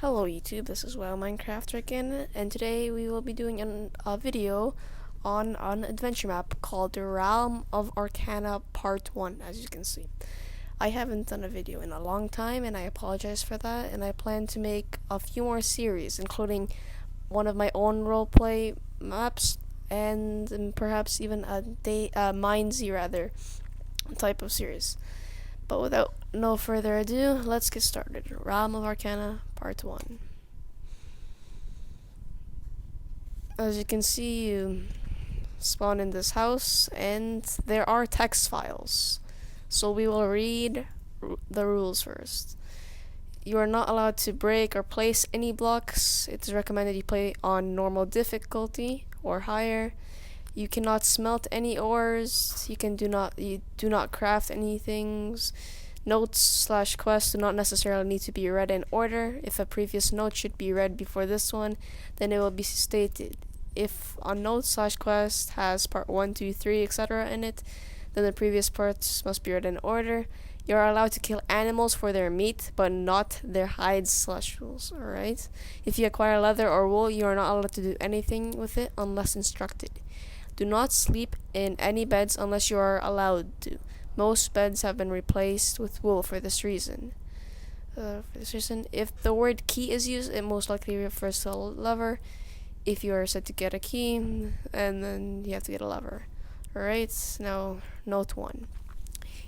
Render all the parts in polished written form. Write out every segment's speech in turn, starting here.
Hello YouTube, this is Wowminecrafter again, and today we will be doing a video on an adventure map called the Realm of Arcana Part 1, as you can see. I haven't done a video in a long time, and I apologize for that, and I plan to make a few more series, including one of my own roleplay maps, and perhaps even a Mindsy rather, type of series. But without no further ado, let's get started. Realm of Arcana, Part 1. As you can see, you spawn in this house, and there are text files. So we will read the rules first. You are not allowed to break or place any blocks. It is recommended you play on normal difficulty or higher. You cannot smelt any ores. You do not craft any things. Notes/quests do not necessarily need to be read in order. If a previous note should be read before this one, then it will be stated. If a note/quest has part 1, 2, 3, etc. in it, then the previous parts must be read in order. You are allowed to kill animals for their meat, but not their hides/rules, alright? If you acquire leather or wool, you are not allowed to do anything with it unless instructed. Do not sleep in any beds unless you are allowed to. Most beds have been replaced with wool for this reason. If the word key is used, it most likely refers to a lever. If you are said to get a key, and then you have to get a lever. Alright, now note 1.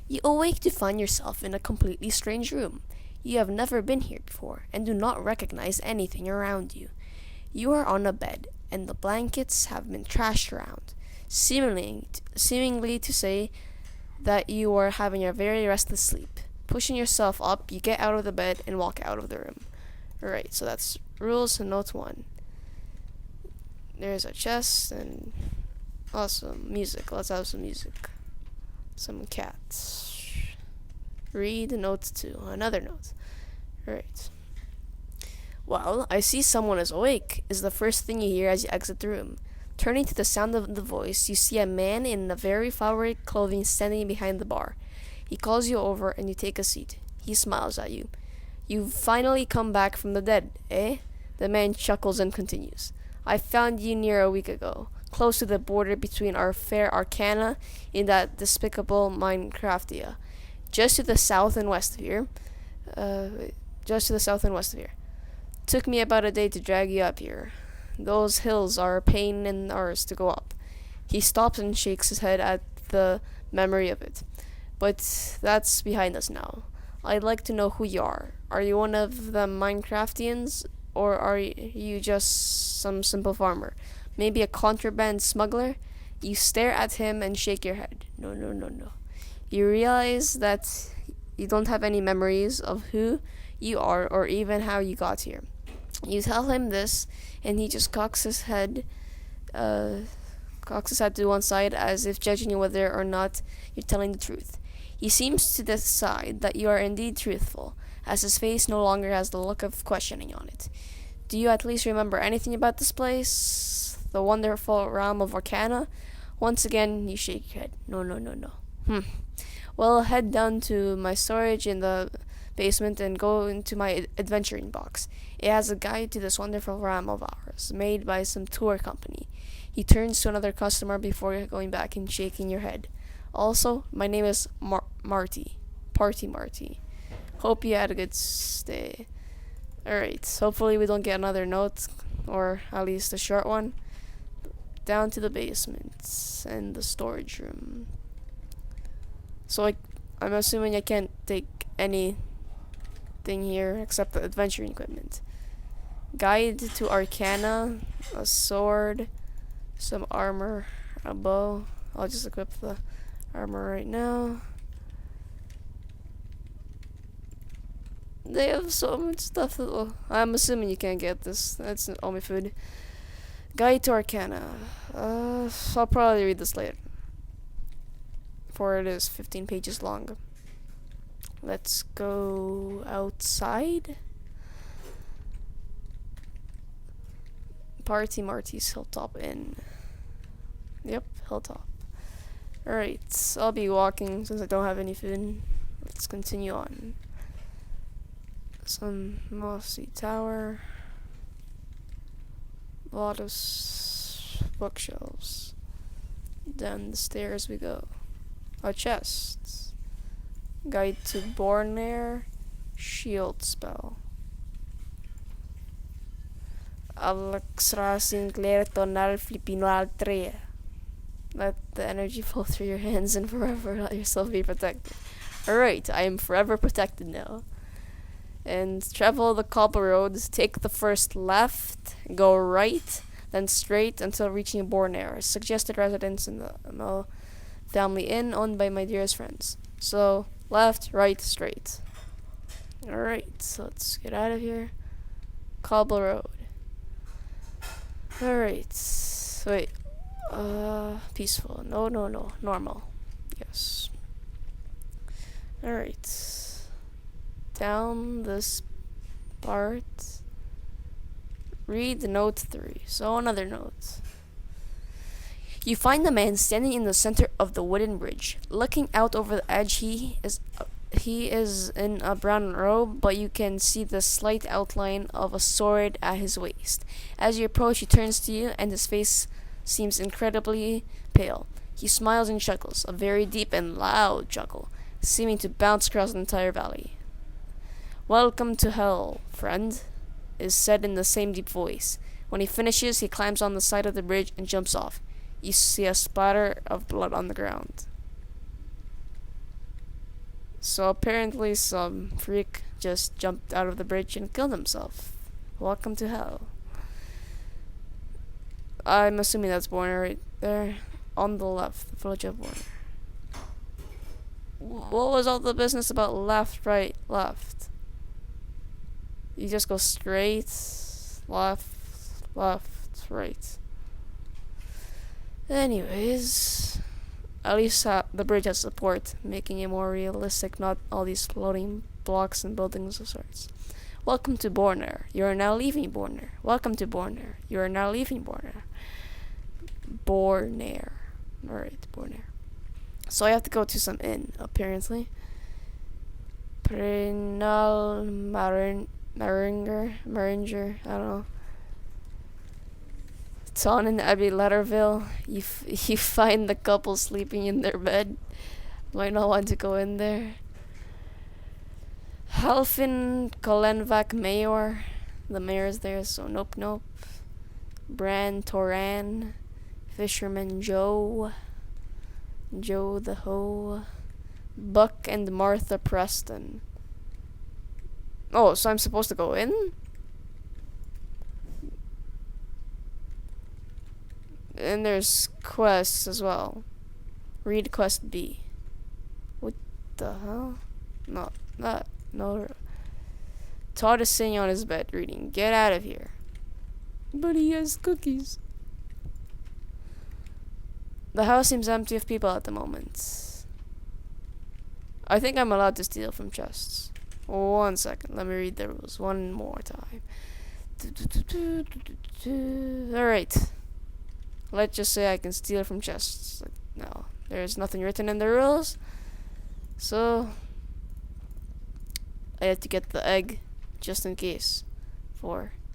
You awake to find yourself in a completely strange room. You have never been here before, and do not recognize anything around you. You are on a bed, and the blankets have been trashed around, seemingly to say that you are having a very restless sleep. Pushing yourself up, you get out of the bed and walk out of the room. Alright, so that's rules and note 1. There's a chest and awesome music. Let's have some music. Some cats. Read note 2. Another note. Alright. Well, I see someone is awake, is the first thing you hear as you exit the room. Turning to the sound of the voice, you see a man in a very flowery clothing standing behind the bar. He calls you over and you take a seat. He smiles at you. You've finally come back from the dead, eh? The man chuckles and continues. I found you near a week ago, close to the border between our fair Arcana and that despicable Minecraftia. Just to the south and west of here. Took me about a day to drag you up here. Those hills are a pain in ours to go up. He stops and shakes his head at the memory of it. But that's behind us now. I'd like to know who you are. Are you one of the Minecraftians, or are you just some simple farmer? Maybe a contraband smuggler? You stare at him and shake your head. No. You realize that you don't have any memories of who you are or even how you got here. You tell him this, and he just cocks his head to one side as if judging you whether or not you're telling the truth. He seems to decide that you are indeed truthful, as his face no longer has the look of questioning on it. Do you at least remember anything about this place? The wonderful realm of Arcana? Once again, you shake your head. No. Well, head down to my storage in the basement and go into my adventuring box. It has a guide to this wonderful realm of ours, made by some tour company. He turns to another customer before going back and shaking your head. Also, my name is Marty. Party Marty. Hope you had a good stay. Alright, hopefully we don't get another note, or at least a short one. Down to the basement and the storage room. So I'm assuming I can't take anything here except the adventuring equipment. Guide to Arcana, a sword, some armor, a bow. I'll just equip the armor right now. They have so much stuff that I'm assuming you can't get this. That's all my food. Guide to Arcana. I'll probably read this later, for it is 15 pages long. Let's go outside. Party Marty's Hilltop Inn. Yep, Hilltop. Alright, I'll be walking since I don't have any food. Let's continue on. Some mossy tower. A lot of bookshelves. Down the stairs we go. A chest. Guide to Bornair. Shield spell. Alexra Sinclair Tonal Filipino Altrea. Let the energy flow through your hands and forever let yourself be protected. Alright, I am forever protected now. And travel the cobble roads, take the first left, go right, then straight until reaching Bornair, suggested residence in the family inn owned by my dearest friends. So, left, right, straight. Alright, so let's get out of here. Cobble road. Alright, wait. Peaceful. No. Normal. Yes. Alright. Down this part. Read note 3. So another note. You find the man standing in the center of the wooden bridge. Looking out over the edge, he is in a brown robe, but you can see the slight outline of a sword at his waist. As you approach, he turns to you, and his face seems incredibly pale. He smiles and chuckles, a very deep and loud chuckle, seeming to bounce across the entire valley. "Welcome to hell, friend," is said in the same deep voice. When he finishes, he climbs on the side of the bridge and jumps off. You see a splatter of blood on the ground. So apparently some freak just jumped out of the bridge and killed himself. Welcome to hell. I'm assuming that's Bornair right there. On the left, the village of Bornair. What was all the business about left, right, left? You just go straight, left, right. Anyways, at least the bridge has support, making it more realistic, not all these floating blocks and buildings of sorts. Welcome to Bornair. You are now leaving Bornair. Welcome to Bornair. You are now leaving Bornair. Bornair. Alright, Bornair. So I have to go to some inn, apparently. Prenal Maringer, I don't know. Ton and Abbey Letterville. You find the couple sleeping in their bed. Might not want to go in there. Halfin Kolenvak Mayor. The mayor's there, so nope. Bran Toran. Fisherman Joe the Hoe. Buck and Martha Preston. Oh, so I'm supposed to go in? And there's quests as well. Read quest B. What the hell? No. Todd is sitting on his bed reading. Get out of here. But he has cookies. The house seems empty of people at the moment. I think I'm allowed to steal from chests. 1 second. Let me read the rules one more time. Alright. Let's just say I can steal from chests. No, there's nothing written in the rules. So I have to get the egg just in case.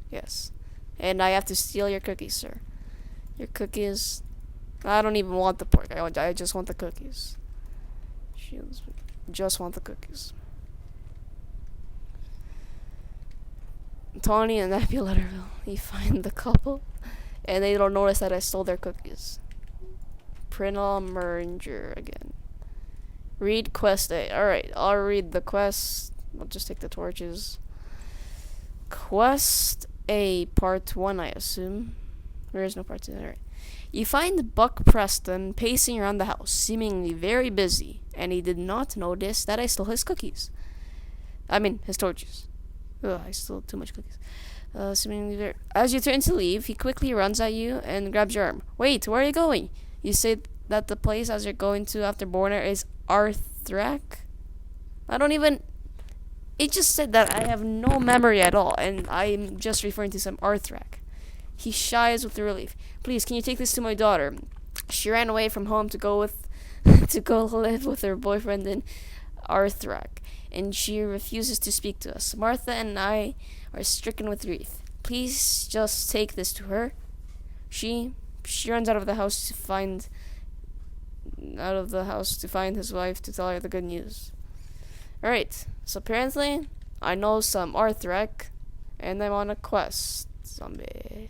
Yes. And I have to steal your cookies, sir. Your cookies. I don't even want the pork. I just want the cookies. Just want the cookies. Tawny and Abby Letterville. You find the couple, and they don't notice that I stole their cookies. Prinal Merringer again. Read quest A. Alright, I'll read the quest. I'll just take the torches. Quest A, part 1, I assume. There is no part 2. Alright. You find Buck Preston pacing around the house, seemingly very busy, and he did not notice that I stole his cookies. I mean, his torches. Ugh, I stole too much cookies. Seemingly very... As you turn to leave, he quickly runs at you and grabs your arm. Wait, where are you going? You say that the place as you're going to after Bornair is Arthrak? I don't even... It just said that I have no memory at all, and I'm just referring to some Arthrak. He shies with relief. Please, can you take this to my daughter? She ran away from home to go live with her boyfriend in Arthrak, and she refuses to speak to us. Martha and I are stricken with grief. Please just take this to her. She runs out of the house to find his wife to tell her the good news. Alright, so apparently I know some Arthrak, and I'm on a quest. Zombie.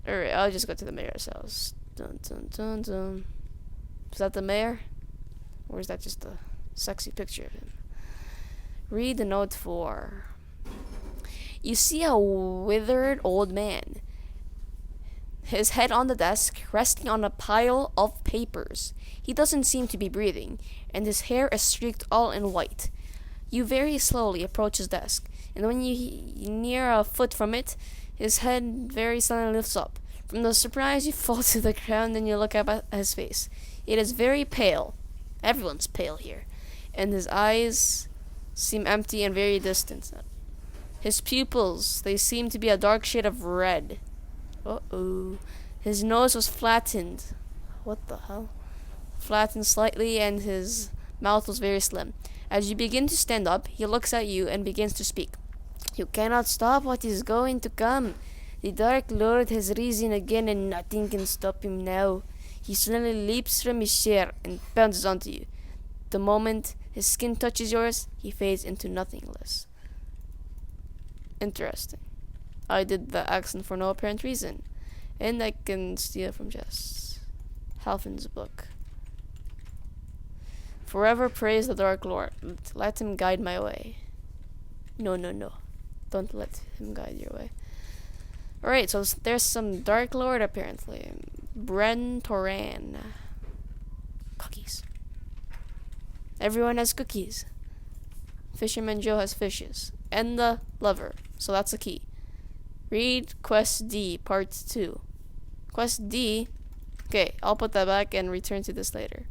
Alright, I'll just go to the mayor's house. Dun dun dun dun. Is that the mayor? Or is that just a sexy picture of him? Read the note 4. You see a withered old man, his head on the desk, resting on a pile of papers. He doesn't seem to be breathing, and his hair is streaked all in white. You very slowly approach his desk, and when you near a foot from it, his head very suddenly lifts up. From the surprise, you fall to the ground and you look up at his face. It is very pale. Everyone's pale here. And his eyes seem empty and very distant. His pupils, they seem to be a dark shade of red. Uh-oh. His nose was flattened. What the hell? Flattened slightly, and his mouth was very slim. As you begin to stand up, he looks at you and begins to speak. You cannot stop what is going to come. The Dark Lord has risen again, and nothing can stop him now. He suddenly leaps from his chair and bounces onto you. The moment his skin touches yours, he fades into nothingness. Interesting. I did the accent for no apparent reason, and I can steal from Jess. Halfin's book. Forever praise the Dark Lord. Let him guide my way. No. Don't let him guide your way. Alright, so there's some Dark Lord apparently. Bren Toran. Cookies. Everyone has cookies. Fisherman Joe has fishes. And the lover. So that's a key. Read Quest D, Part 2. Quest D. Okay, I'll put that back and return to this later.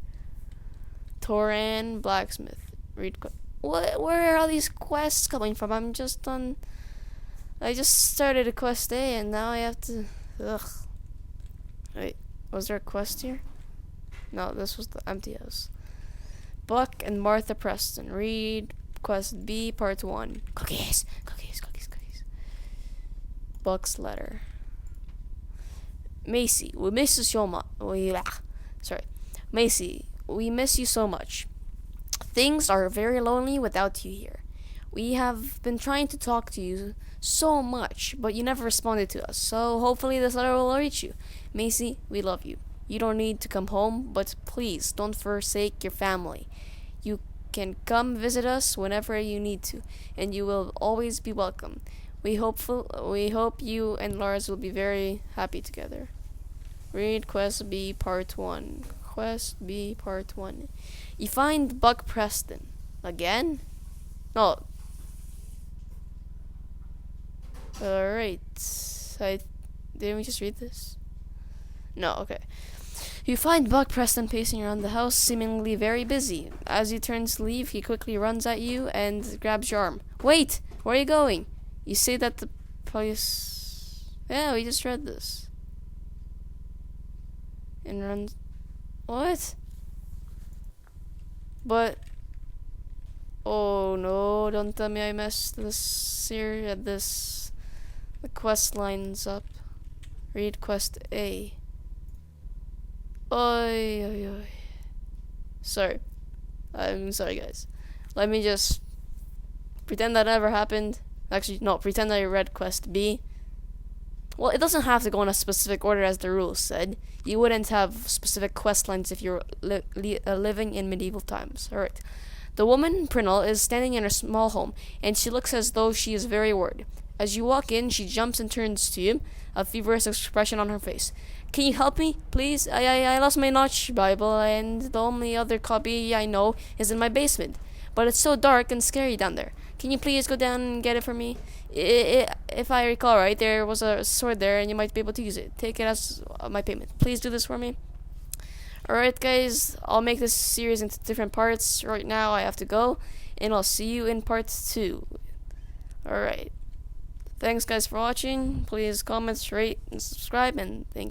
Toran Blacksmith. Read where are all these quests coming from? I just started a quest A and now I have to... Ugh. Wait, was there a quest here? No, this was the empty house. Buck and Martha Preston. Read Quest B, Part 1. Cookies. Buck's letter. Macy, we miss you so much. Macy, we miss you so much. Things are very lonely without you here. We have been trying to talk to you so much, but you never responded to us. So hopefully this letter will reach you. Macy, we love you. You don't need to come home, but please don't forsake your family. You can come visit us whenever you need to, and you will always be welcome. We hope you and Lars will be very happy together. Read Quest B Part 1. Quest B Part 1. You find Buck Preston. Again? No. Alright. Didn't we just read this? No, okay. You find Buck Preston pacing around the house, seemingly very busy. As you turn to leave, he quickly runs at you and grabs your arm. Wait! Where are you going? You say that the place... Yeah, we just read this. And runs... What? But... Oh no, don't tell me I messed this here, the quest lines up. Read Quest A. Oi. Sorry. I'm sorry, guys. Let me just pretend that never happened. Actually, no, pretend I read Quest B. Well, it doesn't have to go in a specific order as the rules said. You wouldn't have specific quest lines if you're living in medieval times. Alright. The woman, Prinal, is standing in her small home, and she looks as though she is very worried. As you walk in, she jumps and turns to you, a feverish expression on her face. Can you help me, please? I lost my Notch Bible, and the only other copy I know is in my basement. But it's so dark and scary down there. Can you please go down and get it for me? If I recall right, there was a sword there, and you might be able to use it. Take it as my payment. Please do this for me. Alright, guys, I'll make this series into different parts. Right now, I have to go, and I'll see you in part 2. Alright. Thanks, guys, for watching. Please comment, rate, and subscribe, and thank you.